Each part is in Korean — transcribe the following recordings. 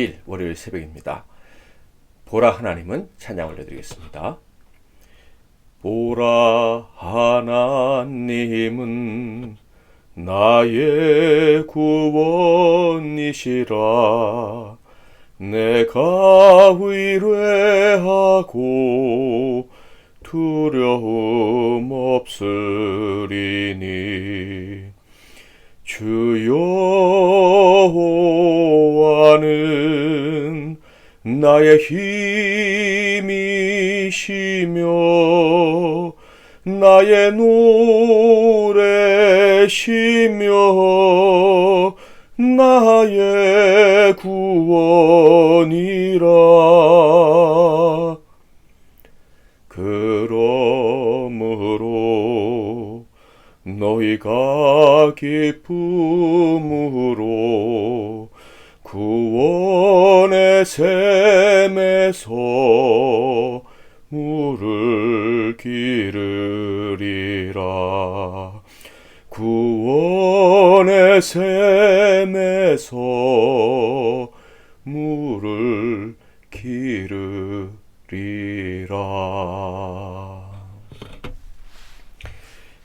2일 월요일 새벽입니다. 보라 하나님은 찬양 올려드리겠습니다. 보라 하나님은 나의 구원이시라. 내가 의뢰하고 두려움 없으리니 주 여호와는 나의 힘이시며 나의 노래시며 나의 구원이라. 그러므로 너희가 기쁨으로 구원의 샘에서 물을 기르리라. 구원의 샘에서 물을 기르리라.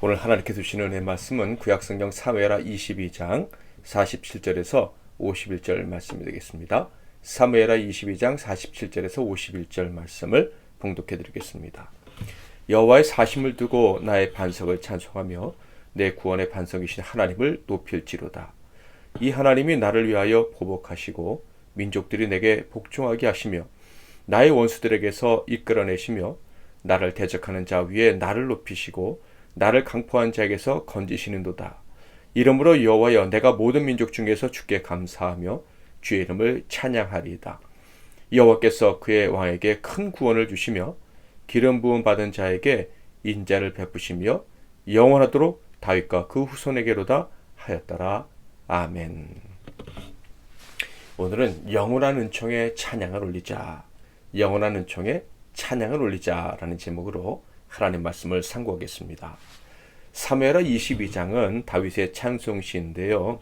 오늘 하나님께서 주시는 은혜의 말씀은 구약성경 사무엘하 22장 47절에서 51절 말씀이 되겠습니다. 사무엘하 22장 47절에서 51절 말씀을 봉독해 드리겠습니다. 여호와의 사심을 두고 나의 반석을 찬송하며 내 구원의 반석이신 하나님을 높일지로다. 이 하나님이 나를 위하여 보복하시고 민족들이 내게 복종하게 하시며 나의 원수들에게서 이끌어내시며 나를 대적하는 자 위에 나를 높이시고 나를 강포한 자에게서 건지시는도다. 이러므로 여호와여, 내가 모든 민족 중에서 주께 감사하며 주의 이름을 찬양하리이다. 여호와께서 그의 왕에게 큰 구원을 주시며 기름 부음 받은 자에게 인자를 베푸시며 영원하도록 다윗과 그 후손에게로다 하였더라. 아멘. 오늘은 영원한 은총에 찬양을 올리자, 영원한 은총에 찬양을 올리자라는 제목으로 하나님 말씀을 상고하겠습니다. 사무엘하 22장은 다윗의 찬송시인데요.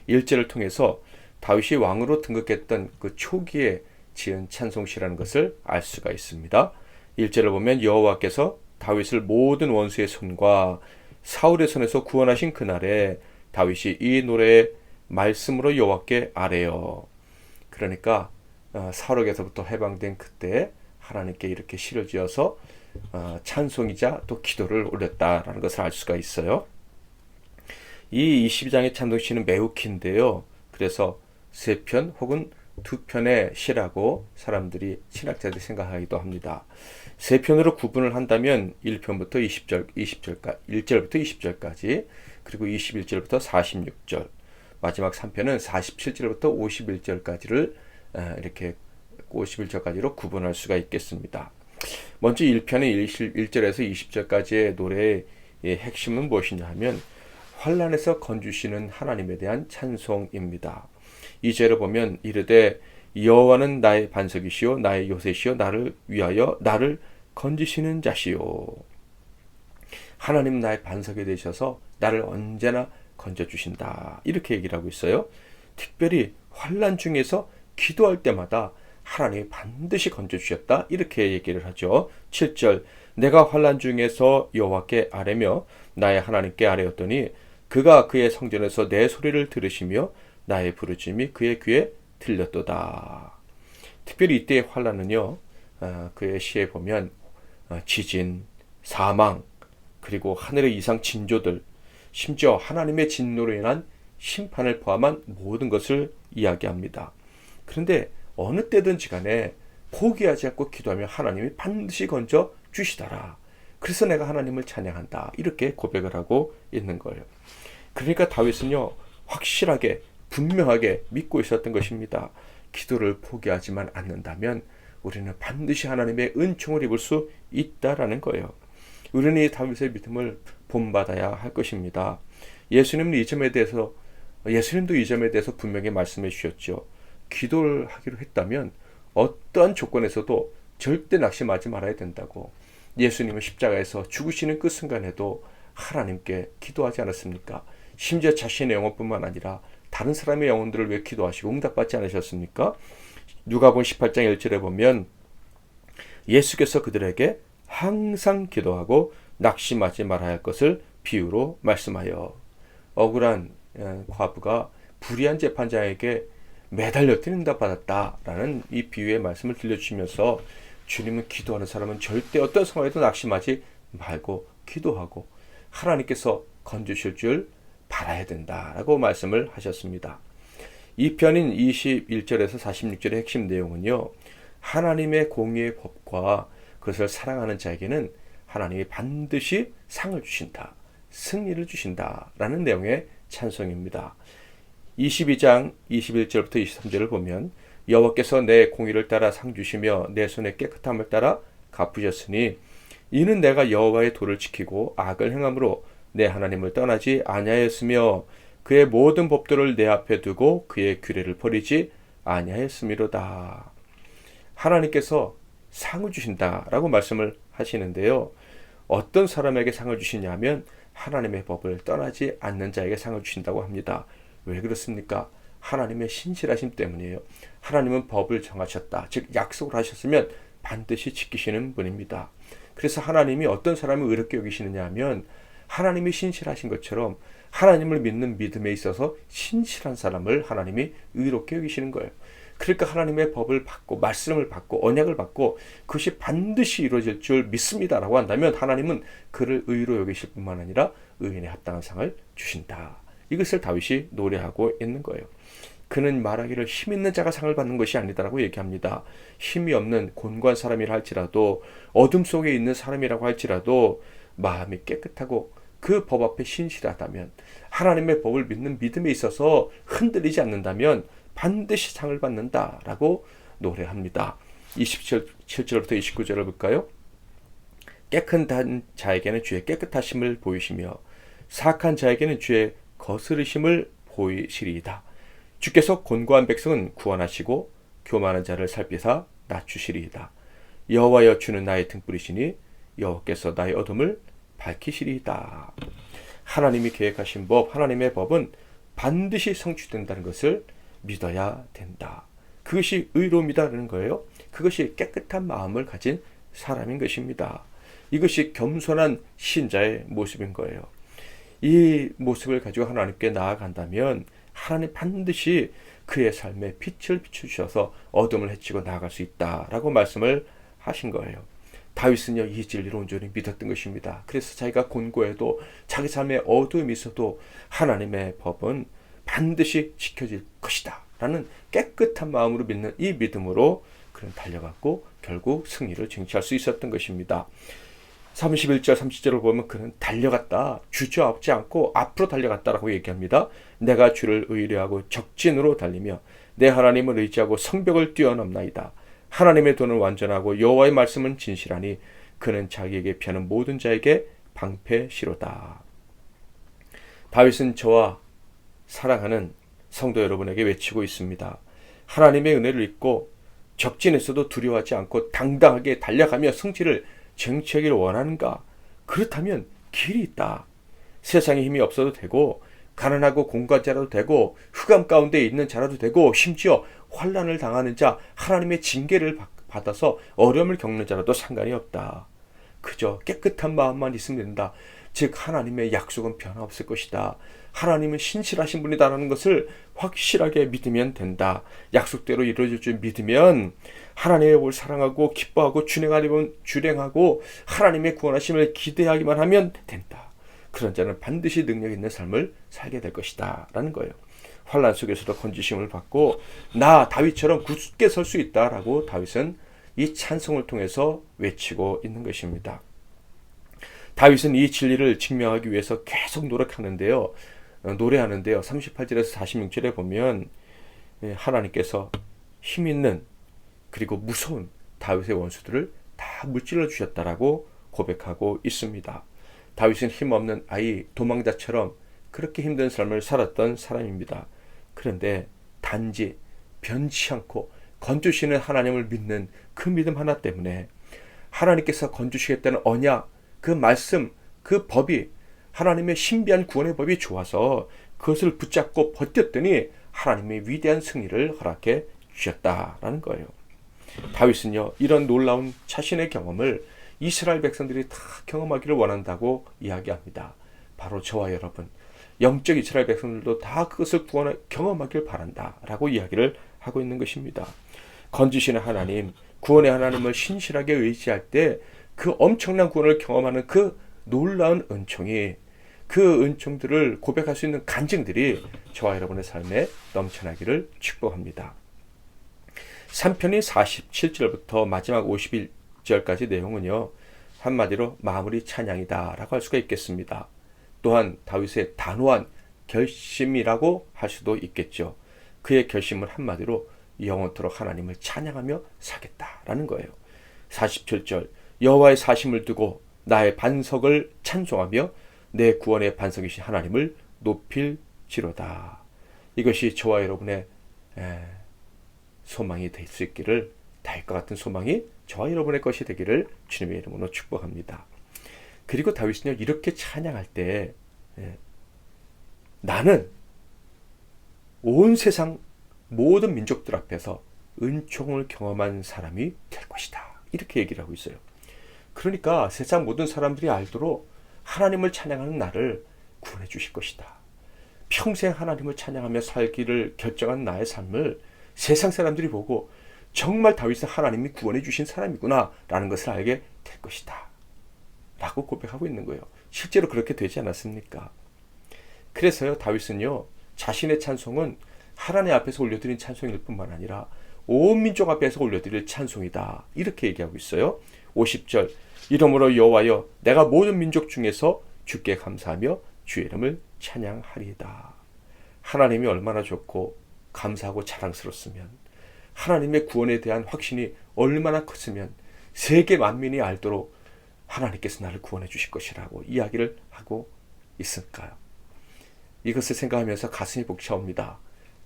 1절을 통해서 다윗이 왕으로 등극했던 그 초기에 지은 찬송시라는 것을 알 수가 있습니다. 1절을 보면 여호와께서 다윗을 모든 원수의 손과 사울의 손에서 구원하신 그날에 다윗이 이 노래의 말씀으로 여호와께 아뢰어. 그러니까 사울에게서부터 해방된 그때 하나님께 이렇게 시를 지어서 찬송이자 또 기도를 올렸다라는 것을 알 수가 있어요. 이 22장의 찬송시는 매우 긴데요. 그래서 3편 혹은 2편의 시라고 사람들이 신학자들이 생각하기도 합니다. 3편으로 구분을 한다면 1편부터 1절부터 20절까지, 그리고 21절부터 46절, 마지막 3편은 47절부터 51절까지를 이렇게 51절까지로 구분할 수가 있겠습니다. 먼저 1편의 1절에서 20절까지의 노래의 핵심은 무엇이냐 하면 환난에서 건주시는 하나님에 대한 찬송입니다. 2절을 보면 이르되 여호와는 나의 반석이시요 나의 요새시요 나를 위하여 나를 건지시는 자시요. 하나님 나의 반석이 되셔서 나를 언제나 건져주신다, 이렇게 얘기를 하고 있어요. 특별히 환난 중에서 기도할 때마다 하나님이 반드시 건져주셨다, 이렇게 얘기를 하죠. 7절 내가 환난 중에서 여호와께 아뢰며 나의 하나님께 아뢰었더니 그가 그의 성전에서 내 소리를 들으시며 나의 부르짖음이 그의 귀에 들렸도다. 특별히 이때의 환난은요, 그의 시에 보면 지진, 사망, 그리고 하늘의 이상 징조들, 심지어 하나님의 진노로 인한 심판을 포함한 모든 것을 이야기합니다. 그런데 어느 때든지 간에 포기하지 않고 기도하면 하나님이 반드시 건져 주시더라. 그래서 내가 하나님을 찬양한다, 이렇게 고백을 하고 있는 거예요. 그러니까 다윗은요, 확실하게 분명하게 믿고 있었던 것입니다. 기도를 포기하지만 않는다면 우리는 반드시 하나님의 은총을 입을 수 있다라는 거예요. 우리는 이 다윗의 믿음을 본받아야 할 것입니다. 예수님도 이 점에 대해서 분명히 말씀해 주셨죠. 기도를 하기로 했다면 어떠한 조건에서도 절대 낙심하지 말아야 된다고. 예수님은 십자가에서 죽으시는 그 순간에도 하나님께 기도하지 않았습니까? 심지어 자신의 영혼뿐만 아니라 다른 사람의 영혼들을 위해 기도하시고 응답받지 않으셨습니까? 누가복음 18장 1절에 보면 예수께서 그들에게 항상 기도하고 낙심하지 말아야 할 것을 비유로 말씀하여, 억울한 과부가 불의한 재판장에게 매달려 응답받았다라는 이 비유의 말씀을 들려주시면서, 주님은 기도하는 사람은 절대 어떤 상황에도 낙심하지 말고 기도하고 하나님께서 건주실 줄 바라야 된다라고 말씀을 하셨습니다. 이 편인 21절에서 46절의 핵심 내용은요, 하나님의 공의의 법과 그것을 사랑하는 자에게는 하나님이 반드시 상을 주신다, 승리를 주신다라는 내용의 찬송입니다. 22장 21절부터 23절을 보면, 여호와께서 내 공의를 따라 상 주시며 내 손의 깨끗함을 따라 갚으셨으니 이는 내가 여호와의 도를 지키고 악을 행함으로 내 하나님을 떠나지 아니하였으며 그의 모든 법도를 내 앞에 두고 그의 규례를 버리지 아니하였음이로다. 하나님께서 상을 주신다라고 말씀을 하시는데요, 어떤 사람에게 상을 주시냐면 하나님의 법을 떠나지 않는 자에게 상을 주신다고 합니다. 왜 그렇습니까? 하나님의 신실하심 때문이에요. 하나님은 법을 정하셨다, 즉 약속을 하셨으면 반드시 지키시는 분입니다. 그래서 하나님이 어떤 사람을 의롭게 여기시느냐 하면, 하나님이 신실하신 것처럼 하나님을 믿는 믿음에 있어서 신실한 사람을 하나님이 의롭게 여기시는 거예요. 그러니까 하나님의 법을 받고 말씀을 받고 언약을 받고 그것이 반드시 이루어질 줄 믿습니다라고 한다면, 하나님은 그를 의로 여기실 뿐만 아니라 의인에 합당한 상을 주신다. 이것을 다윗이 노래하고 있는 거예요. 그는 말하기를 힘 있는 자가 상을 받는 것이 아니다라고 얘기합니다. 힘이 없는 곤고한 사람이라 할지라도, 어둠 속에 있는 사람이라고 할지라도 마음이 깨끗하고 그 법 앞에 신실하다면, 하나님의 법을 믿는 믿음에 있어서 흔들리지 않는다면 반드시 상을 받는다라고 노래합니다. 27절부터 29절을 볼까요? 깨끗한 자에게는 주의 깨끗하심을 보이시며 사악한 자에게는 주의 거스르심을 보이시리이다. 주께서 곤고한 백성은 구원하시고 교만한 자를 살피사 낮추시리이다. 여호와여, 주는 나의 등불이시니 여호와께서 나의 어둠을 밝히시리이다. 하나님이 계획하신 법, 하나님의 법은 반드시 성취된다는 것을 믿어야 된다. 그것이 의로움이라는 거예요. 그것이 깨끗한 마음을 가진 사람인 것입니다. 이것이 겸손한 신자의 모습인 거예요. 이 모습을 가지고 하나님께 나아간다면 하나님 반드시 그의 삶에 빛을 비추셔서 어둠을 헤치고 나아갈 수 있다라고 말씀을 하신 거예요. 다윗은요, 이 진리를 온전히 믿었던 것입니다. 그래서 자기가 곤고해도 자기 삶에 어둠이 있어도 하나님의 법은 반드시 지켜질 것이다 라는 깨끗한 마음으로 믿는 이 믿음으로 그는 달려갔고 결국 승리를 쟁취할 수 있었던 것입니다. 31절 30절을 보면 그는 달려갔다, 주저앉지 않고 앞으로 달려갔다라고 얘기합니다. 내가 주를 의뢰하고 적진으로 달리며 내 하나님을 의지하고 성벽을 뛰어넘나이다. 하나님의 도는 완전하고 여호와의 말씀은 진실하니 그는 자기에게 피하는 모든 자에게 방패시로다. 다윗은 저와 사랑하는 성도 여러분에게 외치고 있습니다. 하나님의 은혜를 잊고 적진에서도 두려워하지 않고 당당하게 달려가며 성취를 쟁취하기를 원하는가? 그렇다면 길이 있다. 세상에 힘이 없어도 되고 가난하고 공고한 자라도 되고 흑암 가운데 있는 자라도 되고 심지어 환난을 당하는 자, 하나님의 징계를 받아서 어려움을 겪는 자라도 상관이 없다. 그저 깨끗한 마음만 있으면 된다. 즉 하나님의 약속은 변화없을 것이다. 하나님은 신실하신 분이다라는 것을 확실하게 믿으면 된다. 약속대로 이루어질 줄 믿으면 하나님의 법을 사랑하고 기뻐하고 준행하고 하나님의 구원하심을 기대하기만 하면 된다. 그런 자는 반드시 능력 있는 삶을 살게 될 것이다 라는 거예요. 환난 속에서도 건지심을 받고 나 다윗처럼 굳게 설 수 있다라고 다윗은 이 찬송을 통해서 외치고 있는 것입니다. 다윗은 이 진리를 증명하기 위해서 계속 노력하는데요. 노래하는데요. 38절에서 46절에 보면 하나님께서 힘있는 그리고 무서운 다윗의 원수들을 다 무찔러 주셨다라고 고백하고 있습니다. 다윗은 힘없는 아이, 도망자처럼 그렇게 힘든 삶을 살았던 사람입니다. 그런데 단지 변치 않고 건주시는 하나님을 믿는 그 믿음 하나 때문에 하나님께서 건주시겠다는 언약, 그 말씀, 그 법이 하나님의 신비한 구원의 법이 좋아서 그것을 붙잡고 버텼더니 하나님의 위대한 승리를 허락해 주셨다라는 거예요. 다윗은요, 이런 놀라운 자신의 경험을 이스라엘 백성들이 다 경험하기를 원한다고 이야기합니다. 바로 저와 여러분, 영적 이스라엘 백성들도 다 그것을 경험하길 바란다라고 이야기를 하고 있는 것입니다. 건지시는 하나님, 구원의 하나님을 신실하게 의지할 때 그 엄청난 구원을 경험하는 그 놀라운 은총이, 그 은총들을 고백할 수 있는 간증들이 저와 여러분의 삶에 넘쳐나기를 축복합니다. 3편이 47절부터 마지막 51절까지 내용은요, 한마디로 마무리 찬양이다 라고 할 수가 있겠습니다. 또한 다윗의 단호한 결심이라고 할 수도 있겠죠. 그의 결심은 한마디로 영원토록 하나님을 찬양하며 살겠다라는 거예요. 47절, 여호와의 사심을 두고 나의 반석을 찬송하며 내 구원의 반석이신 하나님을 높일지로다. 이것이 저와 여러분의 소망이 될 수 있기를, 다윗과 같은 소망이 저와 여러분의 것이 되기를 주님의 이름으로 축복합니다. 그리고 다윗은요, 이렇게 찬양할 때 나는 온 세상 모든 민족들 앞에서 은총을 경험한 사람이 될 것이다, 이렇게 얘기를 하고 있어요. 그러니까 세상 모든 사람들이 알도록 하나님을 찬양하는 나를 구원해 주실 것이다. 평생 하나님을 찬양하며 살기를 결정한 나의 삶을 세상 사람들이 보고 정말 다윗은 하나님이 구원해 주신 사람이구나 라는 것을 알게 될 것이다 라고 고백하고 있는 거예요. 실제로 그렇게 되지 않았습니까? 그래서요, 다윗은요, 자신의 찬송은 하나님 앞에서 올려드린 찬송일 뿐만 아니라 온 민족 앞에서 올려드릴 찬송이다, 이렇게 얘기하고 있어요. 50절, 이러므로 여호와여, 내가 모든 민족 중에서 주께 감사하며 주의 이름을 찬양하리이다. 하나님이 얼마나 좋고 감사하고 자랑스럽으면, 하나님의 구원에 대한 확신이 얼마나 컸으면 세계 만민이 알도록 하나님께서 나를 구원해 주실 것이라고 이야기를 하고 있을까요? 이것을 생각하면서 가슴이 벅차옵니다.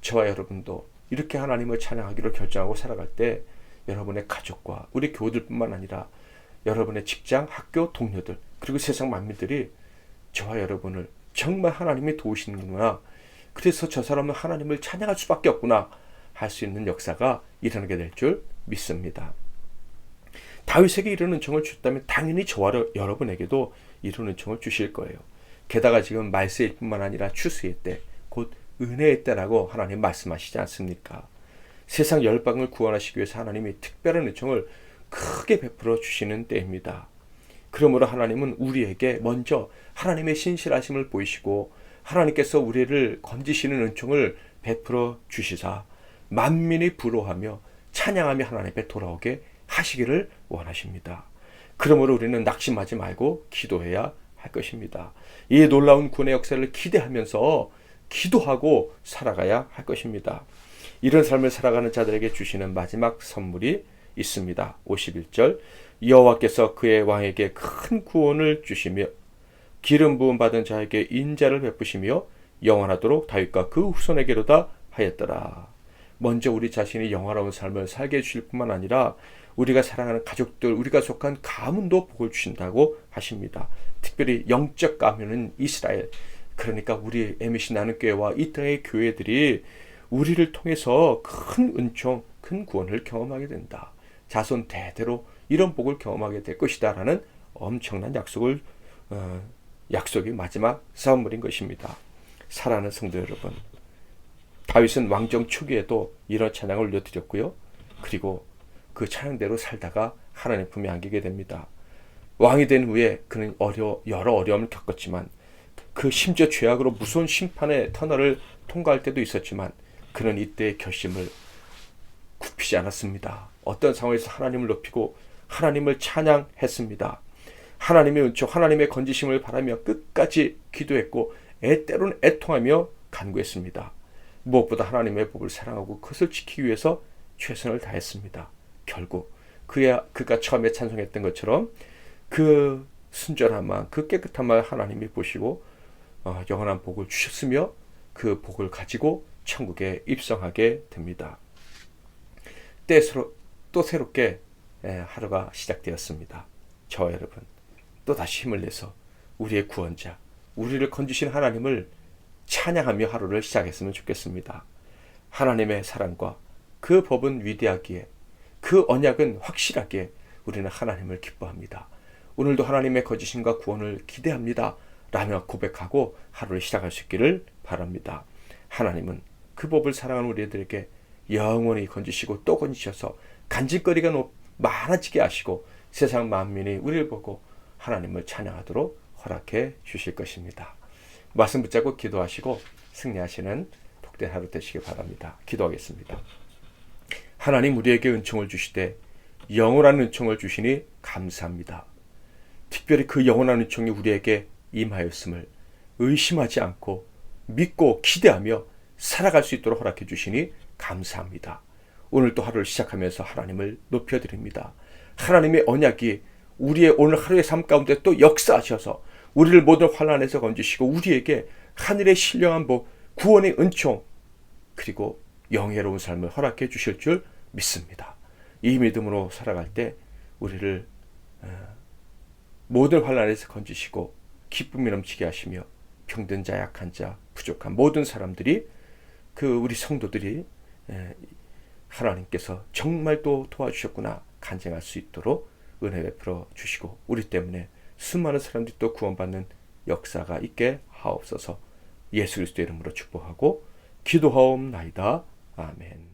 저와 여러분도 이렇게 하나님을 찬양하기로 결정하고 살아갈 때 여러분의 가족과 우리 교우들뿐만 아니라 여러분의 직장, 학교, 동료들, 그리고 세상 만민들이 저와 여러분을 정말 하나님이 도우시는구나, 그래서 저 사람은 하나님을 찬양할 수밖에 없구나 할 수 있는 역사가 일어나게 될 줄 믿습니다. 다윗에게 이런 은총을 주셨다면 당연히 저와 여러분에게도 이런 은총을 주실 거예요. 게다가 지금 말세일 뿐만 아니라 추수의 때, 곧 은혜의 때라고 하나님 말씀하시지 않습니까? 세상 열방을 구원하시기 위해서 하나님이 특별한 은총을 크게 베풀어 주시는 때입니다. 그러므로 하나님은 우리에게 먼저 하나님의 신실하심을 보이시고 하나님께서 우리를 건지시는 은총을 베풀어 주시사 만민이 부러워하며 찬양하며 하나님 앞에 돌아오게 하시기를 원하십니다. 그러므로 우리는 낙심하지 말고 기도해야 할 것입니다. 이 놀라운 구원의 역사를 기대하면서 기도하고 살아가야 할 것입니다. 이런 삶을 살아가는 자들에게 주시는 마지막 선물이 있습니다. 51절, 여호와께서 그의 왕에게 큰 구원을 주시며 기름 부음 받은 자에게 인자를 베푸시며 영원하도록 다윗과 그 후손에게로다 하였더라. 먼저 우리 자신이 영원한 삶을 살게 해주실 뿐만 아니라 우리가 사랑하는 가족들, 우리가 속한 가문도 복을 주신다고 하십니다. 특별히 영적 가문은 이스라엘, 그러니까 우리 MBC 나눔교회와 이 땅의 교회들이 우리를 통해서 큰 은총, 큰 구원을 경험하게 된다. 자손 대대로 이런 복을 경험하게 될 것이다 라는 엄청난 약속이 마지막 선물인 것입니다. 사랑하는 성도 여러분, 다윗은 왕정 초기에도 이런 찬양을 올려드렸고요. 그리고 그 찬양대로 살다가 하나님 품에 안기게 됩니다. 왕이 된 후에 그는 여러 어려움을 겪었지만, 그 심지어 죄악으로 무서운 심판의 터널을 통과할 때도 있었지만 그는 이때의 결심을 굽히지 않았습니다. 어떤 상황에서 하나님을 높이고 하나님을 찬양했습니다. 하나님의 은총, 하나님의 건지심을 바라며 끝까지 기도했고 때로는 애통하며 간구했습니다. 무엇보다 하나님의 법을 사랑하고 그것을 지키기 위해서 최선을 다했습니다. 결국 그가 처음에 찬송했던 것처럼 그 순전한 마음, 그 깨끗한 마음 하나님이 보시고 영원한 복을 주셨으며 그 복을 가지고 천국에 입성하게 됩니다. 또 새롭게 하루가 시작되었습니다. 저와 여러분, 또 다시 힘을 내서 우리의 구원자, 우리를 건지신 하나님을 찬양하며 하루를 시작했으면 좋겠습니다. 하나님의 사랑과 그 법은 위대하기에, 그 언약은 확실하기에 우리는 하나님을 기뻐합니다. 오늘도 하나님의 거짓임과 구원을 기대합니다 라며 고백하고 하루를 시작할 수 있기를 바랍니다. 하나님은 그 법을 사랑하는 우리들에게 영원히 건지시고 또 건지셔서 간직거리가 많아지게 하시고 세상 만민이 우리를 보고 하나님을 찬양하도록 허락해 주실 것입니다. 말씀 붙잡고 기도하시고 승리하시는 복된 하루 되시길 바랍니다. 기도하겠습니다. 하나님, 우리에게 은총을 주시되 영원한 은총을 주시니 감사합니다. 특별히 그 영원한 은총이 우리에게 임하였음을 의심하지 않고 믿고 기대하며 살아갈 수 있도록 허락해 주시니 감사합니다. 오늘 또 하루를 시작하면서 하나님을 높여드립니다. 하나님의 언약이 우리의 오늘 하루의 삶 가운데 또 역사하셔서 우리를 모든 환난에서 건지시고 우리에게 하늘의 신령한 복, 구원의 은총, 그리고 영예로운 삶을 허락해 주실 줄 믿습니다. 이 믿음으로 살아갈 때 우리를 모든 환난에서 건지시고 기쁨이 넘치게 하시며 병든 자, 약한 자, 부족한 모든 사람들이, 우리 성도들이 하나님께서 정말 또 도와주셨구나 간증할 수 있도록 은혜 베풀어 주시고 우리 때문에 수많은 사람들이 또 구원받는 역사가 있게 하옵소서. 예수 그리스도의 이름으로 축복하고 기도하옵나이다. 아멘.